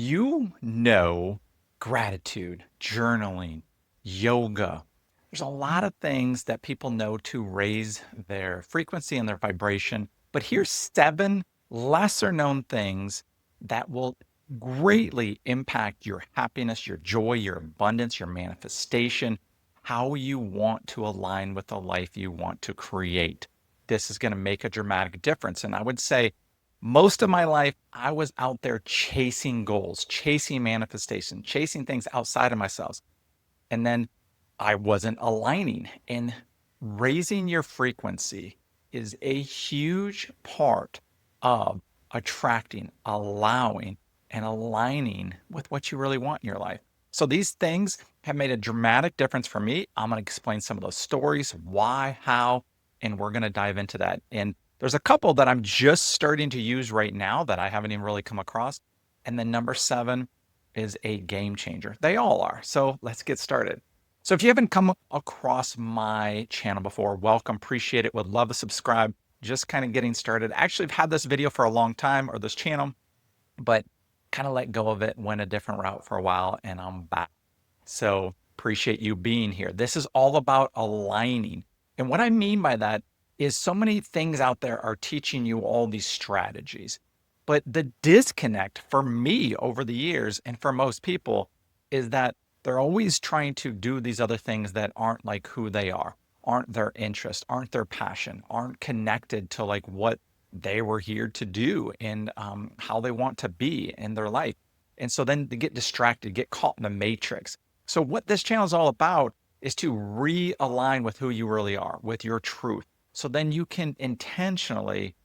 You know, gratitude, journaling, yoga. There's a lot of things that people know to raise their frequency and their vibration. But here's seven lesser known things that will greatly impact your happiness, your joy, your abundance, your manifestation, how you want to align with the life you want to create. This is going to make a dramatic difference. And I would say, most of my life, I was out there chasing goals, chasing manifestation, chasing things outside of myself. And then I wasn't aligning. And raising your frequency is a huge part of attracting, allowing, and aligning with what you really want in your life. So these things have made a dramatic difference for me. I'm going to explain some of those stories, why, how, and we're going to dive into that. And there's a couple that I'm just starting to use right now that I haven't even really come across. And then number seven is a game changer. They all are. So let's get started. So if you haven't come across my channel before, welcome, appreciate it, would love to subscribe. Just kind of getting started. Actually, I've had this video for a long time, or this channel, but kind of let go of it, went a different route for a while, and I'm back. So appreciate you being here. This is all about aligning. And what I mean by that is so many things out there are teaching you all these strategies. But the disconnect for me over the years and for most people is that they're always trying to do these other things that aren't like who they are, aren't their interest, aren't their passion, aren't connected to like what they were here to do and how they want to be in their life. And so then they get distracted, get caught in the matrix. So what this channel is all about is to realign with who you really are, with your truth. So then you can intentionally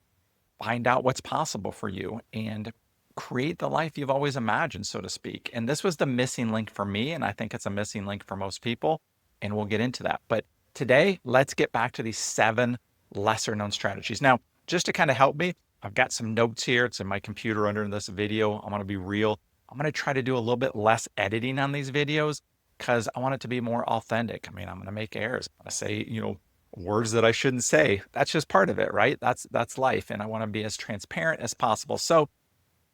find out what's possible for you and create the life you've always imagined, so to speak. And this was the missing link for me, and I think it's a missing link for most people, and we'll get into that. But today, let's get back to these seven lesser known strategies. Now, just to kind of help me, I've got some notes here. It's in my computer under this video. I'm going to be real. I'm going to try to do a little bit less editing on these videos because I want it to be more authentic. I mean, I'm going to make errors. I'm going to say, words that I shouldn't say. That's just part of it, right? That's life. And I want to be as transparent as possible. So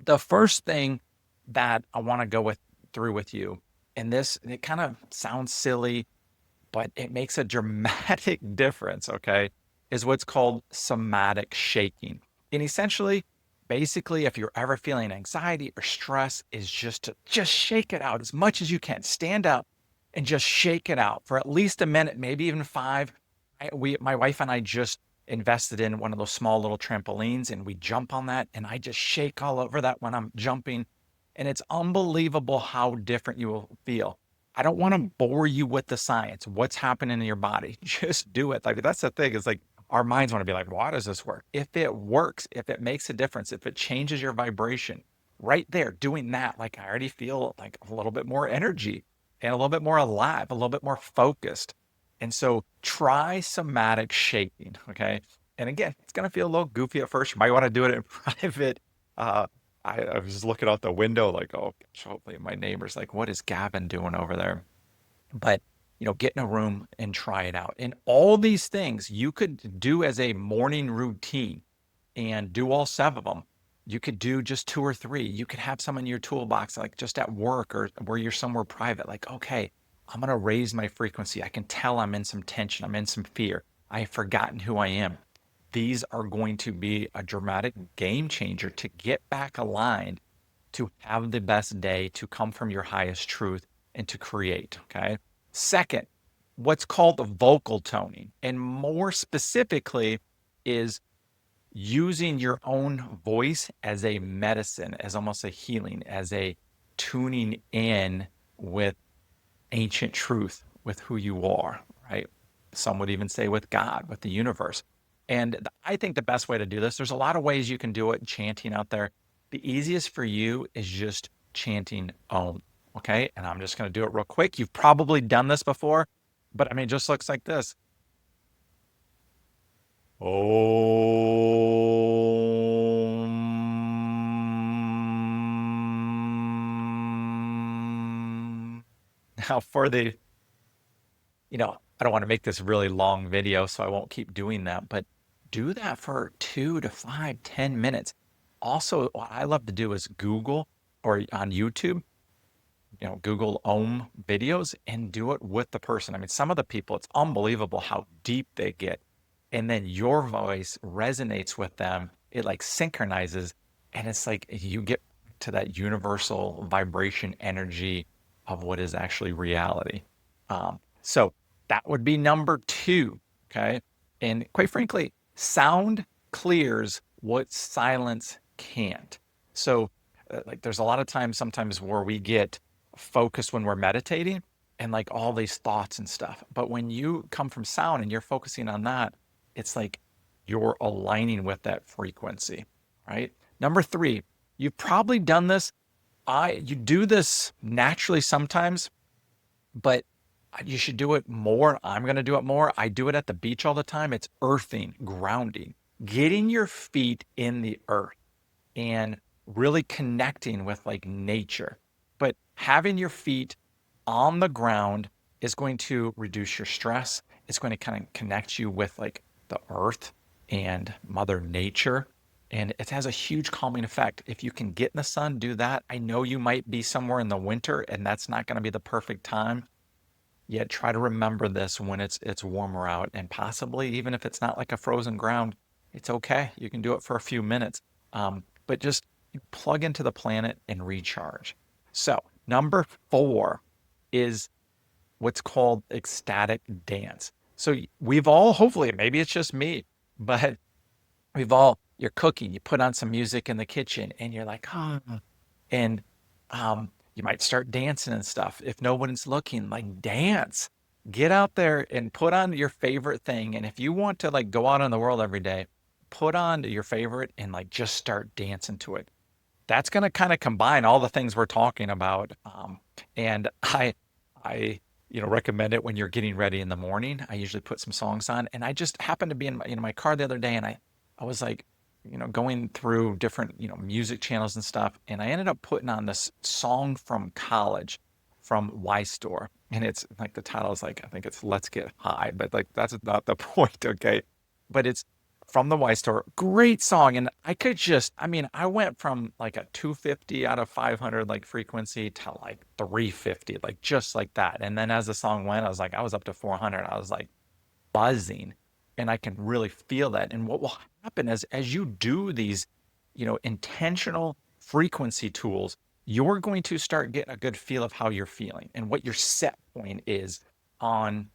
the first thing that I want to go through with you, and this, it kind of sounds silly, but it makes a dramatic difference, okay, is what's called somatic shaking. And essentially, basically, if you're ever feeling anxiety or stress, is just to just shake it out as much as you can. Stand up and just shake it out for at least a minute, maybe even five. My wife and I just invested in one of those small little trampolines and we jump on that and I just shake all over that when I'm jumping. And it's unbelievable how different you will feel. I don't want to bore you with the science, what's happening in your body. Just do it. Like that's the thing. It's like our minds want to be like, why does this work? If it works, if it makes a difference, if it changes your vibration, right there, doing that, like I already feel like a little bit more energy and a little bit more alive, a little bit more focused. And so try somatic shaking. Okay. And again, it's going to feel a little goofy at first. You might want to do it in private. Uh, I was just looking out the window like, oh, gosh, hopefully my neighbor's like, what is Gavin doing over there? But, get in a room and try it out. And all these things you could do as a morning routine and do all seven of them. You could do just two or three. You could have some in your toolbox, like just at work or where you're somewhere private. Like, okay, I'm going to raise my frequency. I can tell I'm in some tension. I'm in some fear. I have forgotten who I am. These are going to be a dramatic game changer to get back aligned, to have the best day, to come from your highest truth, and to create. Okay. Second, what's called the vocal toning, and more specifically, is using your own voice as a medicine, as almost a healing, as a tuning in with ancient truth, with who you are, right? Some would even say with God, with the universe. And I think the best way to do this, there's a lot of ways you can do it, chanting out there. The easiest for you is just chanting Om. Okay. And I'm just going to do it real quick. You've probably done this before, but I mean, it just looks like this. Om. Now for I don't want to make this really long video, so I won't keep doing that, but do that for 2 to 5, 10 minutes. Also, what I love to do is Google or on YouTube, Google Om videos and do it with the person. I mean, some of the people, it's unbelievable how deep they get. And then your voice resonates with them. It like synchronizes. And it's like you get to that universal vibration energy of what is actually reality. So that would be number two. Okay. And quite frankly, sound clears what silence can't. So, like, there's a lot of times sometimes where we get focused when we're meditating and like all these thoughts and stuff. But when you come from sound and you're focusing on that, it's like you're aligning with that frequency, right? Number three, you've probably done this. You do this naturally sometimes, but you should do it more. I'm going to do it more. I do it at the beach all the time. It's earthing, grounding, getting your feet in the earth and really connecting with like nature. But having your feet on the ground is going to reduce your stress. It's going to kind of connect you with like the earth and Mother Nature. And it has a huge calming effect. If you can get in the sun, do that. I know you might be somewhere in the winter and that's not going to be the perfect time. Yet try to remember this when it's warmer out, and possibly even if it's not like a frozen ground, it's okay. You can do it for a few minutes, but just plug into the planet and recharge. So number four is what's called ecstatic dance. So we've all, hopefully, maybe it's just me, but you're cooking, you put on some music in the kitchen, and you're like, oh, and you might start dancing and stuff. If no one's looking, like dance. Get out there and put on your favorite thing. And if you want to like go out in the world every day, put on your favorite and like just start dancing to it. That's going to kind of combine all the things we're talking about. And I, recommend it when you're getting ready in the morning. I usually put some songs on, and I just happened to be in my car the other day, and I was like, going through different, music channels and stuff, and I ended up putting on this song from college, from Y Store, and it's like the title is like I think it's "Let's Get High," but like that's not the point, okay? But it's from the Y Store. Great song. And I mean, I went from like a 250 out of 500 like frequency to like 350, like just like that. And then as the song went, I was up to 400. I was like buzzing and I can really feel that. And what will happen is as you do these, intentional frequency tools, you're going to start getting a good feel of how you're feeling and what your set point is on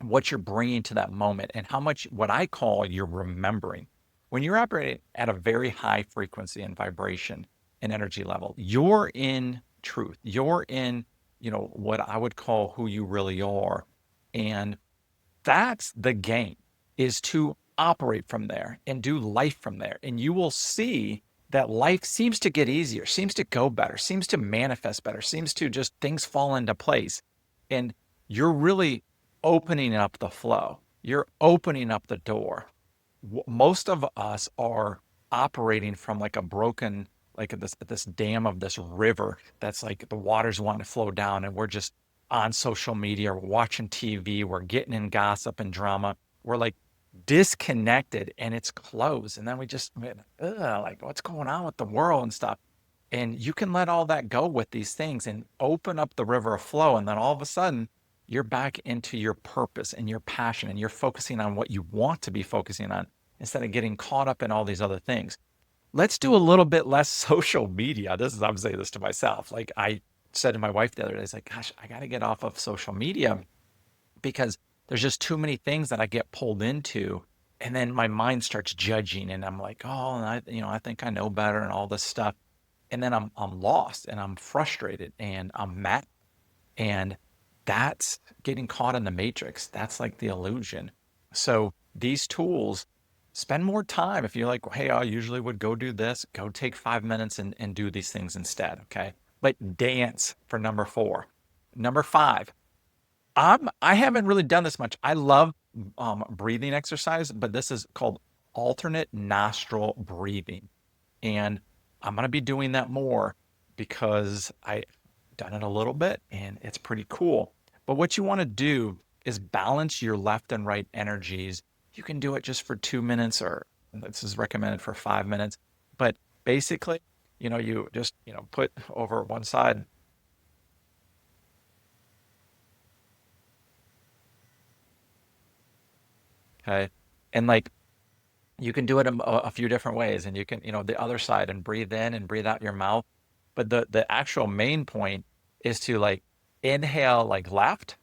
what you're bringing to that moment and how much what I call you're remembering. When you're operating at a very high frequency and vibration and energy level, you're in truth. You're in, what I would call who you really are. And that's the game, is to operate from there and do life from there. And you will see that life seems to get easier, seems to go better, seems to manifest better, seems to just things fall into place. And you're really opening up the flow. You're opening up the door. Most of us are operating from like a broken, like this dam of this river that's like the waters want to flow down, and we're just on social media, we're watching TV, we're getting in gossip and drama. We're like disconnected and it's closed. And then we just, like, what's going on with the world and stuff? And you can let all that go with these things and open up the river of flow. And then all of a sudden, you're back into your purpose and your passion, and you're focusing on what you want to be focusing on instead of getting caught up in all these other things. Let's do a little bit less social media. I'm saying this to myself. Like I said to my wife the other day, it's like, gosh, I got to get off of social media because there's just too many things that I get pulled into. And then my mind starts judging, and I'm like, oh, I think I know better and all this stuff. And then I'm lost and I'm frustrated and I'm mad. And that's getting caught in the matrix. That's like the illusion. So these tools, spend more time. If you're like, hey, I usually would go do this, go take 5 minutes and do these things instead. Okay. But dance for number four. Number five, I haven't really done this much. I love breathing exercise, but this is called alternate nostril breathing. And I'm going to be doing that more because I done it a little bit and it's pretty cool. But what you want to do is balance your left and right energies. You can do it just for 2 minutes, or this is recommended for 5 minutes. But basically, you just, put over one side. Okay. And like you can do it a few different ways, and you can, the other side, and breathe in and breathe out your mouth. But the actual main point is to like inhale like left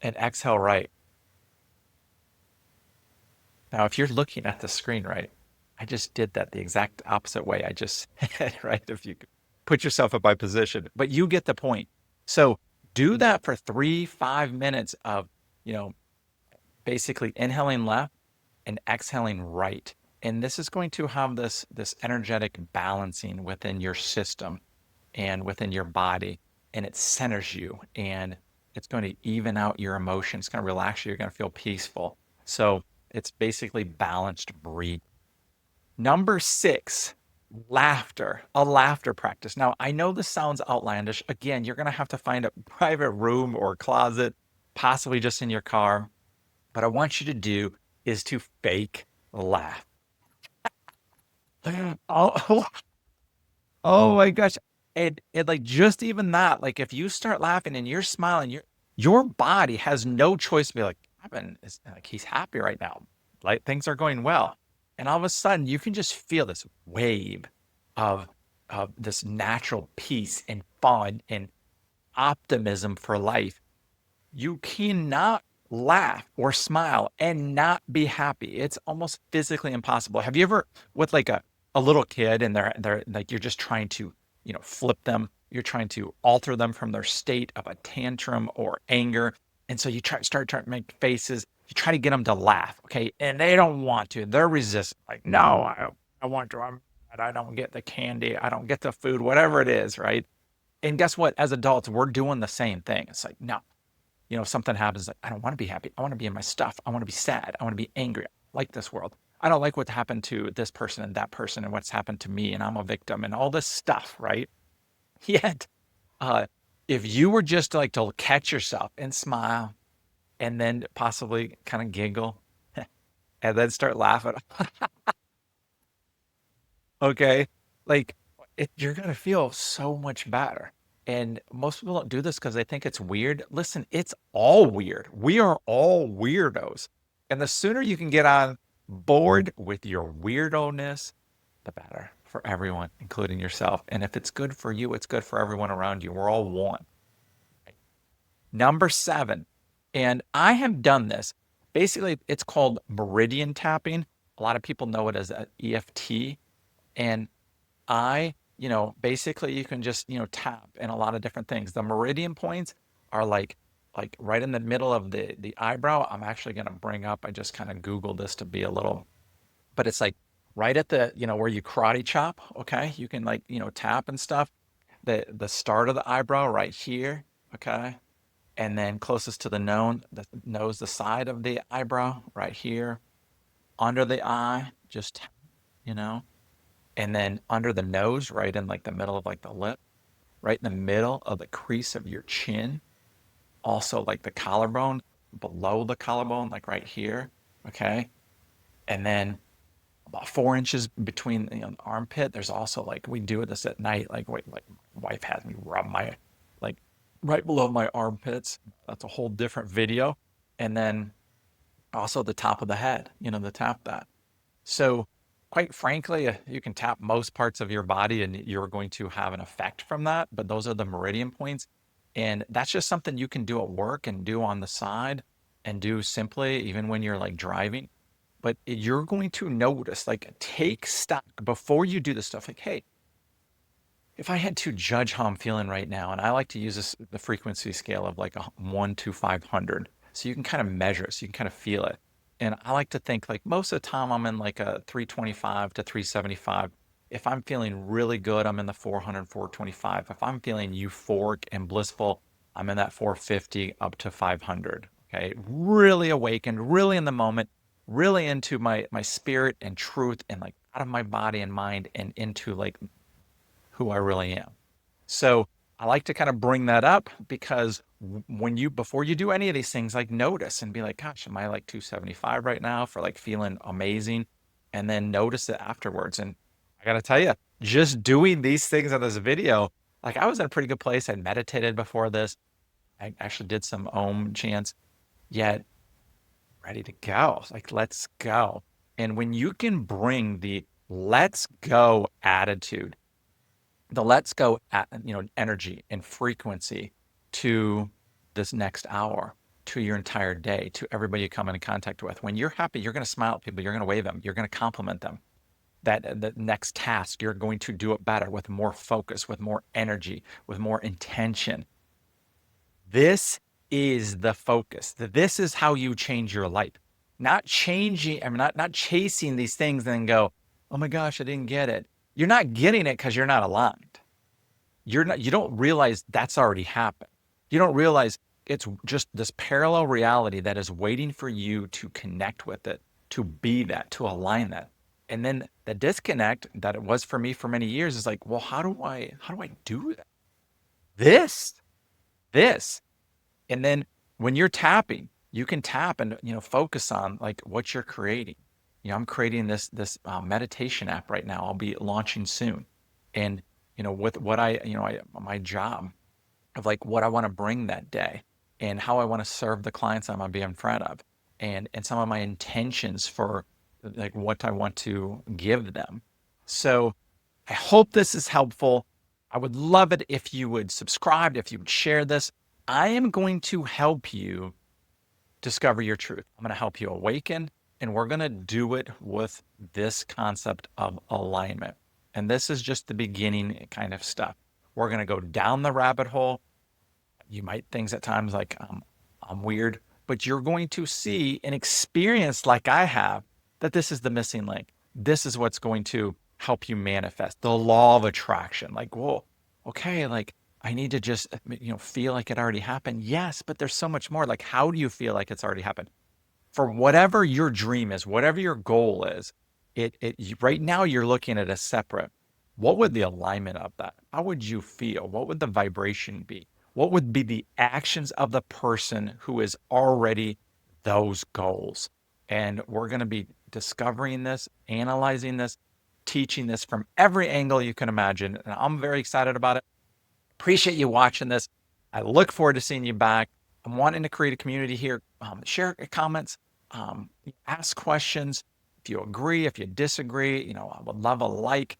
and exhale right. Now, if you're looking at the screen right, I just did that the exact opposite way I just said, right? If you could put yourself in my position, but you get the point. So do that for 5 minutes of, you know, basically inhaling left and exhaling right. And this is going to have this energetic balancing within your system and within your body, and it centers you, and it's going to even out your emotions. It's going to relax you. You're going to feel peaceful. So it's basically balanced breathing. Number six, laughter, a laughter practice. Now, I know this sounds outlandish. Again, you're going to have to find a private room or closet, possibly just in your car. But I want you to do is to fake laugh. Oh, oh my gosh. And like just even that, like if you start laughing and you're smiling, your body has no choice to be like, Kevin is like he's happy right now. Like things are going well. And all of a sudden you can just feel this wave of this natural peace and fun and optimism for life. You cannot laugh or smile and not be happy. It's almost physically impossible. Have you ever with like a little kid and they're like you're just trying to, flip them. You're trying to alter them from their state of a tantrum or anger. And so you start trying to make faces. You try to get them to laugh, okay? And they don't want to. They're resistant. Like, no, I want to. I don't get the candy. I don't get the food, whatever it is, right? And guess what? As adults, we're doing the same thing. It's like, no, something happens, like, I don't want to be happy. I want to be in my stuff. I want to be sad. I want to be angry. I like this world. I don't like what happened to this person and that person and what's happened to me and I'm a victim and all this stuff, right? Yet, uh, if you were just like to catch yourself and smile and then possibly kind of giggle and then start laughing, okay, like you're gonna feel so much better. And most people don't do this because they think it's weird. Listen, it's all weird. We are all weirdos. And the sooner you can get on board with your weirdo-ness, the better for everyone, including yourself. And if it's good for you, it's good for everyone around you. We're all one. Number seven, and I have done this. Basically, it's called Meridian Tapping. A lot of people know it as EFT. And basically you can just, tap in a lot of different things. The meridian points are like right in the middle of the eyebrow. I'm actually going to bring up, I just kind of Googled this to be a little, but it's like right at the, where you karate chop, okay? You can like, tap and stuff. The start of the eyebrow right here, okay? And then closest to the nose, the side of the eyebrow right here, under the eye, just, you know, and then under the nose, right in like the middle of like the lip, right in the middle of the crease of your chin, also like the collarbone, below the collarbone, like right here, okay? And then about 4 inches between the armpit. There's also like we do this at night. Like wait, like my wife has me rub my like right below my armpits. That's a whole different video. And then also the top of the head, the tap that. So, quite frankly, you can tap most parts of your body and you're going to have an effect from that. But those are the meridian points. And that's just something you can do at work and do on the side and do simply, even when you're like driving. But you're going to notice, like, take stock before you do this stuff. Like, hey, if I had to judge how I'm feeling right now, and I like to use the frequency scale of like a 1 to 500, so you can kind of measure it, so you can kind of feel it. And I like to think like most of the time I'm in like a 325 to 375. If I'm feeling really good, I'm in the 400, 425. If I'm feeling euphoric and blissful, I'm in that 450 up to 500. Okay, really awakened, really in the moment, really into my spirit and truth, and like out of my body and mind and into like who I really am. So I like to kind of bring that up because when before you do any of these things, like notice and be like, gosh, am I like 275 right now for like feeling amazing? and then notice it afterwards. And I gotta tell you, just doing these things on this video, like I was in a pretty good place. I'd meditated before this. I actually did some Om chants, yet ready to go. Like, let's go. And when you can bring the let's go attitude, the let's go energy and frequency to this next hour, to your entire day, to everybody you come into contact with. When you're happy, you're going to smile at people, you're going to wave them, you're going to compliment them. That the next task, you're going to do it better with more focus, with more energy, with more intention. This is the focus. This is how you change your life. Not changing, not chasing these things and then go, oh my gosh, I didn't get it. You're not getting it because you're not aligned. You don't realize that's already happened. You don't realize it's just this parallel reality that is waiting for you to connect with it, to be that, to align that. And then the disconnect that it was for me for many years is like, well, how do I do that? This, this. And then when you're tapping, you can tap and focus on like what you're creating. I'm creating this meditation app right now. I'll be launching soon, and with what my job of like what I want to bring that day, and how I want to serve the clients I'm gonna be in front of, and some of my intentions for like what I want to give them. So I hope this is helpful. I would love it if you would subscribe, if you would share this. I am going to help you discover your truth. I'm going to help you awaken, and we're going to do it with this concept of alignment. And this is just the beginning kind of stuff. We're going to go down the rabbit hole. You might think at times like I'm weird, but you're going to see and experience like I have that this is the missing link. This is what's going to help you manifest the law of attraction. Like, whoa, okay, like I need to just feel like it already happened. Yes, but there's so much more. Like, how do you feel like it's already happened? For whatever your dream is, whatever your goal is, right now you're looking at a separate. What would the alignment of that? How would you feel? What would the vibration be? What would be the actions of the person who is already those goals? And we're going to be discovering this, analyzing this, teaching this from every angle you can imagine. And I'm very excited about it. Appreciate you watching this. I look forward to seeing you back. I'm wanting to create a community here. Share comments, ask questions. If you agree, if you disagree, I would love a like.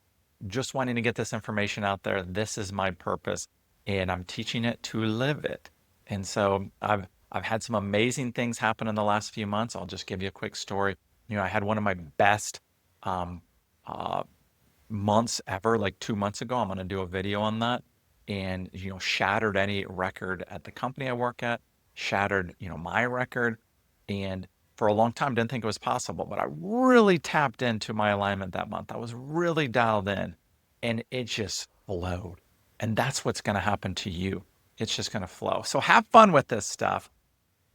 Just wanting to get this information out there. This is my purpose, and I'm teaching it to live it. And so I've had some amazing things happen in the last few months. I'll just give you a quick story. I had one of my best um, uh, months ever, like 2 months ago. I'm going to do a video on that, and shattered any record at the company I work at, shattered my record. And for a long time didn't think it was possible, but I really tapped into my alignment that month. I was really dialed in, and it just flowed. And that's what's going to happen to you. It's just going to flow. So have fun with this stuff.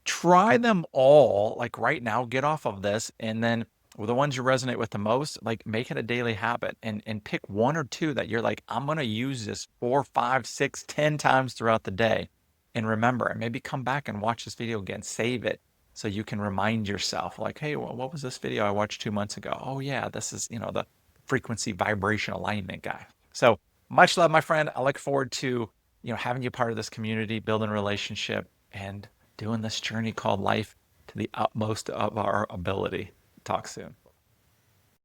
Try them all, like right now, get off of this, and then the ones you resonate with the most, like make it a daily habit, and pick one or two that you're like, I'm gonna use this 4, 5, 6, 10 times throughout the day. And remember, and maybe come back and watch this video again, save it so you can remind yourself, like, hey, well, what was this video I watched 2 months ago? Oh yeah, this is, the frequency vibration alignment guy. So much love, my friend. I look forward to, having you part of this community, building a relationship, and doing this journey called life to the utmost of our ability. Talk soon.